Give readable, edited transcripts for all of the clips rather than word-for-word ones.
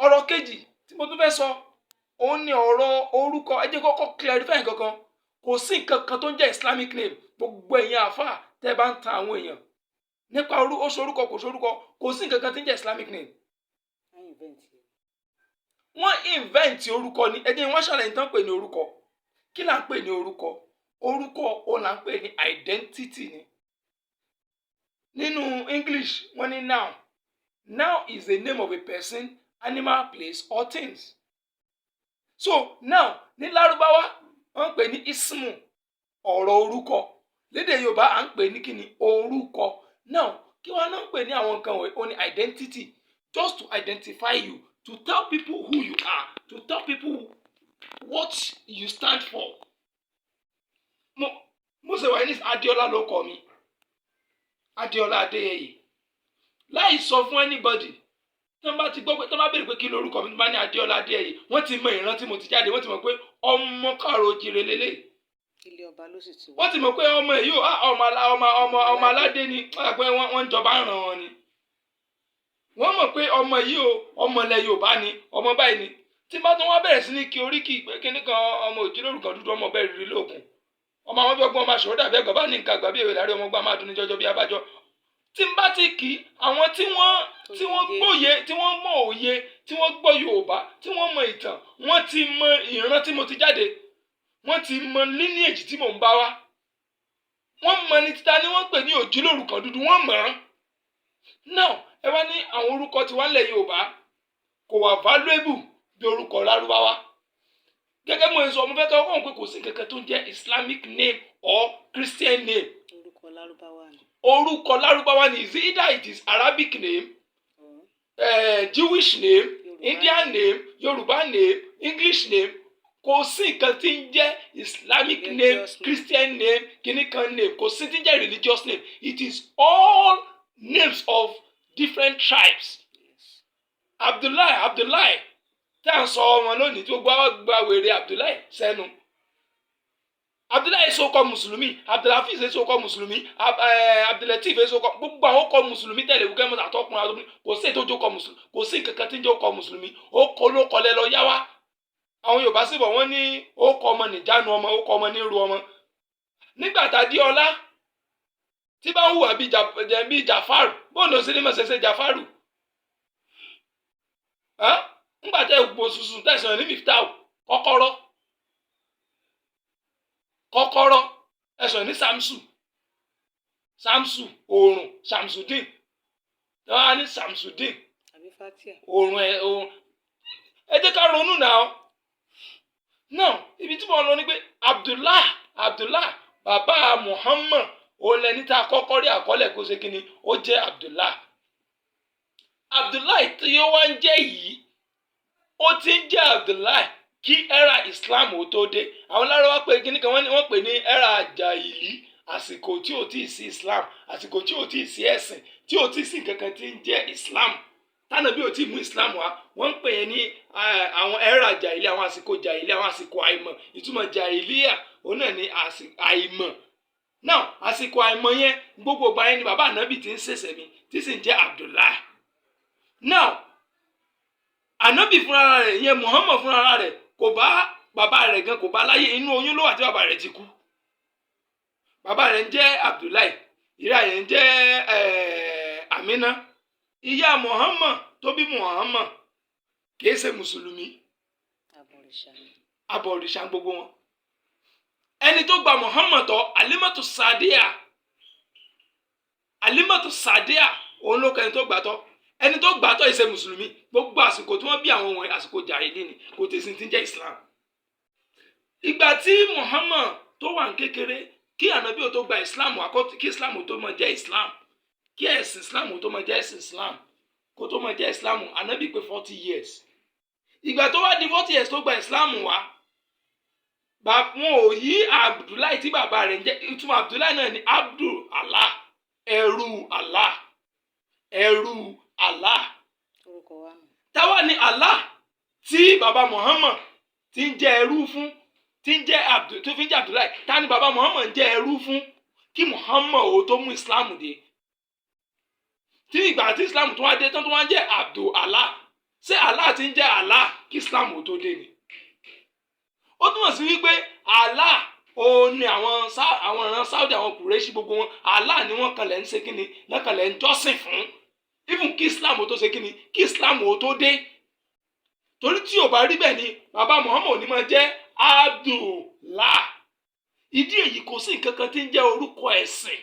ọ̀rọ̀ kejì tí mo tún fẹ́ sọ òun ni ọ̀rọ̀ orúkọ. ẹ jẹ́ kọ́kọ́ clarify kankan. Kò sí nǹkan kan tó ń jẹ́ Islamic name. Gbogbo ẹ̀yin àfáà tẹ́ bá ń tan àwọn èèyàn nípa ó ṣorúkọ kò ṣorúkọ, kò sí nǹkan kan tí ń jẹ́ Islamic name. Wọ́n invent orúkọ ni. ẹ jẹ́ wọ́n ṣàlàyé tán pè ní orúkọ. Kí là ń pè ní orúkọ? Orúkọ òun là ń pè ní identity ni. Nínú English wọ́n ní noun. Noun is the name of a person, animal, place or things. So now ní Lárúbáwá wọ́n ń pè ní ismu, ọ̀rọ̀ orúkọ. Lédè Yorùbá à ń pè ní kíni? Orúkọ. Now kí wọ́n náà ń pè ní àwọn nǹkan wọ̀nyí? Ó ní identity, just to identify you, to tell people who you are, to tell people what you stand for. Mo ṣe wà ní Adéọlá ló kọ mi, Adéọlá Adéyẹyè. Láì sọ fún anybody, tí wọ́n bá ti gbọ́ pé tí wọ́n bá béèrè pé kí lorúkọ mi, tí wọ́n bá ní Adéọlá Adéyẹyè, wọ́n ti mọ ìran tí mo ti jáde, wọ́n ti mọ̀ pé ọmọ kaaro-o-jiire lélẹ̀. Ilé ọba ló sì ti wá. Wọ́n ti mọ̀ pé ọmọ èyí ò ọmọ aládé ni, wọ́n pé wọ́n ń jọba ń ràn wọn ni. Wọ́n mọ̀ pé ọmọ yìí ò ọmọ ilẹ̀ Yorùbá ni, ọmọ báyìí ni. Tí bá tún wọ́n bẹ̀rẹ̀ sí ní kí oríkì pé kíní kan ọmọ òjìlórúkọ kan dúdú, ọmọ bẹ́ẹ̀ rí lóògùn. Ọmọ àwọn bí ọgbọ́n máa ṣòro dàbí ẹgbẹ́ bá ní nǹkan àgbà bí èwe láàrin ọmọ gbà máa dún ní jọjọ bí abájọ. Tí n bá ti kì í, àwọn tí wọ́n gbóye, tí wọ́n mọ òye, tí wọ́n gbọ́ Yorùbá, tí wọ́n mọ ìtàn, wọ́n ti mọ ìran tí mo ti jáde, wọ́n ti mọ lineage tí mò ń bá wá. Wọ́n mọ ní títa ni wọ́n pè ní òjìlórúkọ dúdú, wọ́n mọ̀ ọ́n. Now ẹ wá ní àwọn orúkọ tí wọ́n lẹ̀ Yorùbá kò wà valuable bí orúkọ Lárúbáwá. Gẹ́gẹ́ mo sọ, mo fẹ́ kọ́ ọ̀hún pé kò sí kankan tó ń jẹ́ Islamic name or Christian name. Orúkọ Lárúbáwá ni. Orúkọ Lárúbáwá ni. Either it is Arabic name, Jewish name, Indian name, Yoruba name, English name. Kò sí nǹkan tí ń jẹ́ Islamic name, Christian name, kìnnìkan name. Kò sí tí ń jẹ́ religious name. It is all names of different tribes. Abdullahi tí à ń sọ ọmọ lónìí tí ó gba wèrè Abdullahi sẹ́nu. Abdullahi sọkọ mùsùlùmí, Abdullahi sọkọ mùsùlùmí, Abdullatif sọkọ, gbogbo àwọn ọkọ mùsùlùmí tẹ̀lé wíkẹ́ mọ́tà àtọkùnrin àtọkùnrin, kò sí ètò ìjókòó mùsùlùmí, kò sí nǹkan kan tí ń jẹ́ ọkọ mùsùlùmí. Ó kọ ló kọlẹ̀ lọ yá wá. Àwọn Yorùbá sì bọ̀ wọ́n ní ó kọ ọmọ nìjánu ọmọ, ó kọ ọmọ ní ru ọmọ. Nígbà tá a di ọlá tí bá ń hùwà bíi Jàfárù, bóun ló sì ní mọ̀ ṣẹ̀ṣẹ̀ Jàfárù. Nígbà tẹ́ gbogbo sùsùn tẹ̀sán ní Miftau, kọ́kọ́rọ́ ẹ̀sán ní Samsu, òòrùn, Samsudin. Wọ́n á ní Samsudin. Àbí Fatia. Òòrùn ẹ jẹ́ ká ronú náà. Náà ibi tí mo lọ ni pé Abdullah bàbá Muhammad òun lẹni tá a kọ́kọ́ rí àkọọ́lẹ̀ kó ṣe kíni, ó jẹ́ Abdullahi tí ó wá ń jẹ́ yìí, ó ti ń jẹ́ Abdullahi kí era Islam ó tó dé. Àwọn Lárúbáwá pé kíní kan wọ́n pè ní era jahili, àsìkò tí ò tí ì sí Islam, àsìkò tí ò tí ì sí ẹ̀sìn, tí ò tí ì sí nǹkan kan tí ń jẹ́ Islam. Tánà bí ò tí ì mú Islam wá, wọ́n ń pè é ní àwọn era jahili, àwọn àsìkò jahili, àwọn àsìkò àìmọ̀. Ìtumọ̀ jahiliya òun náà ní àìmọ̀. Now àsìkò àìmọ̀ yẹn gbogbo ìgbà yẹn ni bàbá ànábì ti ń ṣẹ̀ṣẹ̀ mi, tí sì ń jẹ́ Abdullahi. Now ànábì fúnra rẹ̀ yẹn Muhammad fúnra rẹ̀ kò bá bàbá rẹ̀ gan, kò bá láyé, inú oyún ló wà tí bàbá rẹ̀ ti kú. Bàbá rẹ̀ ń jẹ́ Abdullahi, ìyá rẹ̀ ń jẹ́ Amina. Ìyá Muhammad tó bí Muhammad kìí ṣe mùsùlùmí, abọ̀rìṣà gbogbo wọn. Ẹni tó gba Muhammad tọ́ Alimatu Sadiya òun ló kẹni tó gbà tọ́. Ẹni tó gbà tọ́ ìṣe mùsùlùmí. Gbogbo àsìkò tí wọ́n bí àwọn wọ̀nyí àsìkò jàhílì ni, kò tí ì sí ti ń jẹ́ Islam. Ìgbà tí Muhammad tó wà ní kékeré, kí ànábì ó tó gba Islam, kí Islam ó tó mọ jẹ́ Islam, kí ẹ̀sìn Islam ó tó mọ jẹ́ ẹ̀sìn Islam, kó tó mọ jẹ́ Islam, ànábì pé 40 years. Ìgbà tó wá di 40 years tó gba Islam wá, wọn ò yí Abdullahi tí bàbá rẹ̀ ń jẹ́, ìtumọ̀ Abdullahi náà ni Abdul Allah, ẹrú Allah. Táwa ni Allah tí bàbá Muhammad ti ń jẹ́ ẹrú fún, tí ń jẹ́ tó fi ń jẹ́ Abdullahi. Ta ni bàbá Muhammad ń jẹ́ ẹrú fún kí Muhammad ó tó mú Islam dé. Tí ìgbà tí Islam tó wá dé tán tó wá jẹ́ Abdul Allah, ṣé Allah ti ń jẹ́ Allah kí Islam ò tó dé ni? Ó túmọ̀ sí wípé Allah òun ni àwọn ìran Saudi àwọn Kùrẹ́ṣì gbogbo wọn Allah ni wọ́n kalẹ̀ ń ṣe kíni wọ́n kalẹ̀ ń jọ́sìn fún even kí Islam ò tó ṣe kíni kí Islam ò tó dé. Torí tí ò bá rí bẹ́ẹ̀ ni bàbá Muhammad ní máa jẹ́ Abdullahi. Ìdí èyí kò sí nǹkan kan tí ń jẹ́ orúkọ ẹ̀sìn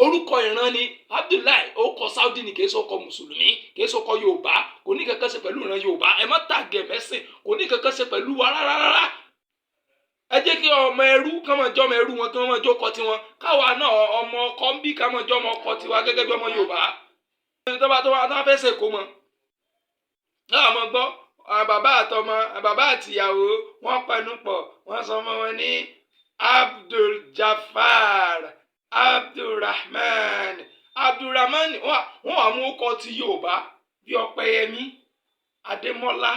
orúkọ ìran ni Abdullahi orúkọ Saudi ni kìí sọkọ mùsùlùmí kìí sọkọ Yorùbá kò ní kankan ṣe pẹ̀lú ìran Yorùbá ẹ má tàgẹ̀ mẹ́sìn kò ní kankan ṣe pẹ̀lú wa rárá. Ẹ jẹ́ kí ọmọ ẹrú kán máa jọ́ ọmọ ẹrú wọn kí wọ́n máa jókòó tiwọn káwa náà ọmọ ọkọ ń bí ká máa jọ́ ọmọ ọkọ tiwa gẹ́gẹ́ bí ọmọ Yorùbá. tó bá fẹ́ ṣe kó mọ. náà mo gbọ́ bàbá àtìyàwó wọ́n pẹnu pọ̀ wọ́n sọ ọmọ wọn ní Abdul Jafar Abdulrahman wọ́n wà mú ọkọ ti Yorùbá bí Ọpẹ́yẹmí Adémọ́lá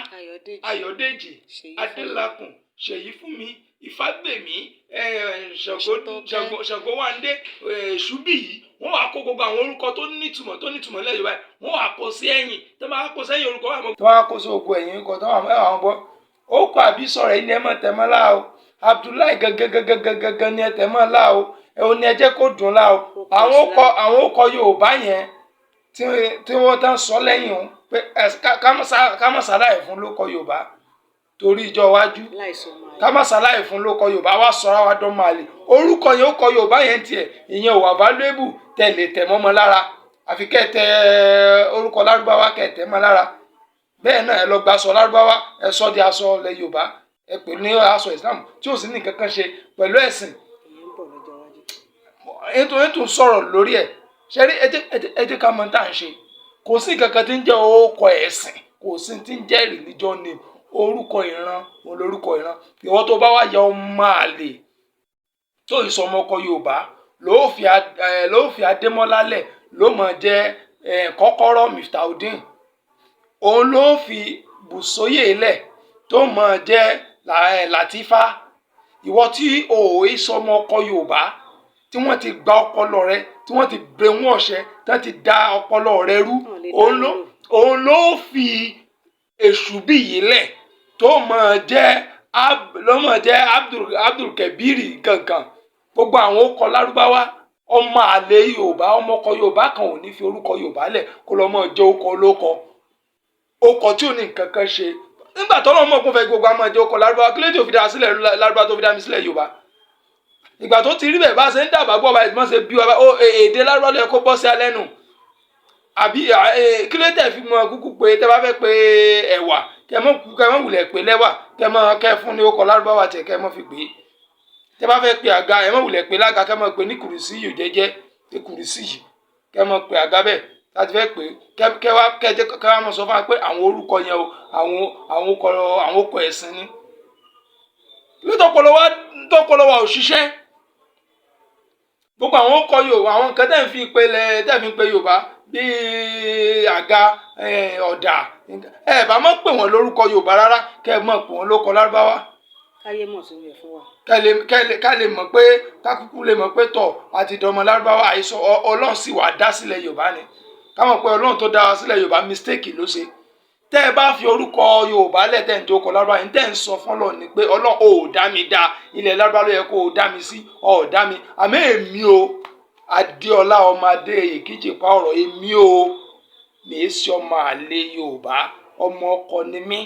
Ayọ̀dèjì Adélakùn Ṣèyífúnmi Ifágbèmí Ṣàngówándé Ṣùbíyì wọ́n wà kó gbogbo àwọn orúkọ tó nítumọ̀ lẹ́yìn báyìí wọ́n wà kó sí ẹ̀yìn tó máa kó sẹ́yìn orúkọ wà mọ́. tó máa kó sí ogun ẹ̀yìn orúkọ tó wà mọ́ àwọn bọ́ ó kọ àbí sọ̀rọ̀ ẹni ẹ mọ̀ tẹ̀mọ́lá o Abdullahi gangan ni ẹ tẹ̀mọ́lá o ẹ ò ní ẹ jẹ́ kó dùn lá o àwọn ó kọ Yorùbá yẹn tí wọ́n tán sọ lẹ́yìn o pé ká má ṣàlàyé fún ló kọ Yorùbá torí ìjọ iwájú ká má ṣàlàyé fún ló kọ Yorùbá wá sọra wa dán máa lè orúkọ yẹn ó kọ Yorùbá yẹn tiẹ̀ ìyẹn ò wà valuable tẹ̀lé tẹ̀ mọ́mọ́ lára àfi kẹ́tẹ orúkọ lárúbáwá kẹ́tẹ mọ́ lára bẹ́ẹ̀ náà ẹ lọ gba aṣọ lárúbáwá ẹ sọ di aṣọ ilẹ̀ Yorùbá ẹ pè ní aṣọ Islam tí ò sí ní kankan ṣe pẹ̀lú ẹ̀sìn ètò sọ̀rọ̀ lórí ẹ̀ ṣe rí ẹ jẹ́ ká mọ tá à ń ṣe kò sí kankan tí ń jẹ́ orúkọ ẹ̀sìn kò sí tí ń jẹ́ religion name orúkọ ìran olórúkọ ìran ìwọ tó bá wá yẹ ọmọ àlè tó ìsọmọkọ Yorùbá ló fi Adémọ́lá lẹ̀ ló mọ̀ jẹ́ kọ́kọ́rọ́ Miftaudeen òun ló fi Bùsóyè lẹ̀ tó mọ̀ jẹ́ Latifa ìwọ tí òòyì sọmọkọ Yorùbá tí wọ́n ti gba ọpọlọ rẹ tí wọ́n ti brainwash ẹ tí wọ́n ti da ọpọlọ rẹ rú òun ló fi Èṣùbíyì lẹ̀ tó mọ̀ jẹ́ Abdulkabiri gangan gbogbo àwọn ọkọ lárúbáwá ọmọ àlè Yorùbá ọmọ ọkọ Yorùbá kan ò ní fi orúkọ Yorùbá lẹ̀ kó lọ mọ̀ jẹ́ ọkọ tí ò ní nǹkan kan ṣe nígbà tó lọ́mọ kó fẹ́ gbogbo àmọ́ jẹ́ ọkọ lárúbáwá kí ló dé òfin dá sílẹ̀ lárúbáwá tó fi dá mi sílẹ̀ Yorùbá ìgbà tó ti rí bẹ́ẹ̀ bá ṣe ń dàgbà gbọ́ ọba ìgbọ́n ṣe bí ọba èdè lárúbáwá ló yẹ kó bọ́ sí alẹ́ nù àbí kí ló tẹ̀ fi mọ kúkú pé tẹ́ bá fẹ́ pé ẹ̀wà kẹ́ mọ́ wulẹ̀ pé lẹ́wà kẹ́ fún ní ọkọ̀ lárúbáwá tẹ̀ kẹ́ mọ́ fi gbé tẹ́ bá fẹ́ pé àga ẹ̀ mọ́ wulẹ̀ pé lága kẹ́ mọ́ pé ní kùrìsì yìí jẹ́jẹ́ ní kùrìsì yìí kẹ́ mọ́ pé àga bẹ́ẹ̀ láti fẹ́ pé kẹ́ wá mọ̀ sọ fún wa pé àwọn orúkọ yẹn o àwọn ọkọ̀ ẹ̀sìn ni lótọ́pọ̀lọwà òṣìṣẹ́ gbogbo àwọn ọkọ̀ Yorùbá àwọn nǹkan tẹ́ ń fi pe Yorùbá bíi àga ọ̀dà ẹ bá mọ̀ pé wọ́n lórúkọ Yorùbá rárá kẹ́ ẹ mọ̀ pé wọ́n lórúkọ lárúbáwá. káyé mọ̀ sí rẹ̀ fún wa. ká lè mọ̀ pé kákúkú lè mọ̀ pé tọ̀ àti dọmọ lárúbáwá àìsọ Ọlọ́run sì wà dá sílẹ̀ Yorùbá ni ká mọ̀ pé Ọlọ́run tó dá wa sílẹ̀ Yorùbá mistake ló ṣe tẹ́ ẹ bá fi orúkọ Yorùbá lẹ̀ tẹ́ ń tó kọ lárúbáwá yìí tẹ́ ń sọ fún Ọlọ́run ni pé Ọlọ́run ò dá mi dá ilẹ̀ lárúbáwá ló yẹ kó o dá mi sí ọ̀ dá mi àmọ́ èmi o Adéọlá ọmọ Adéyẹyè kíjì pa ọ̀rọ̀ èmi o mi ì sí ọmọ àlè Yorùbá ọmọ ọkọ ni mí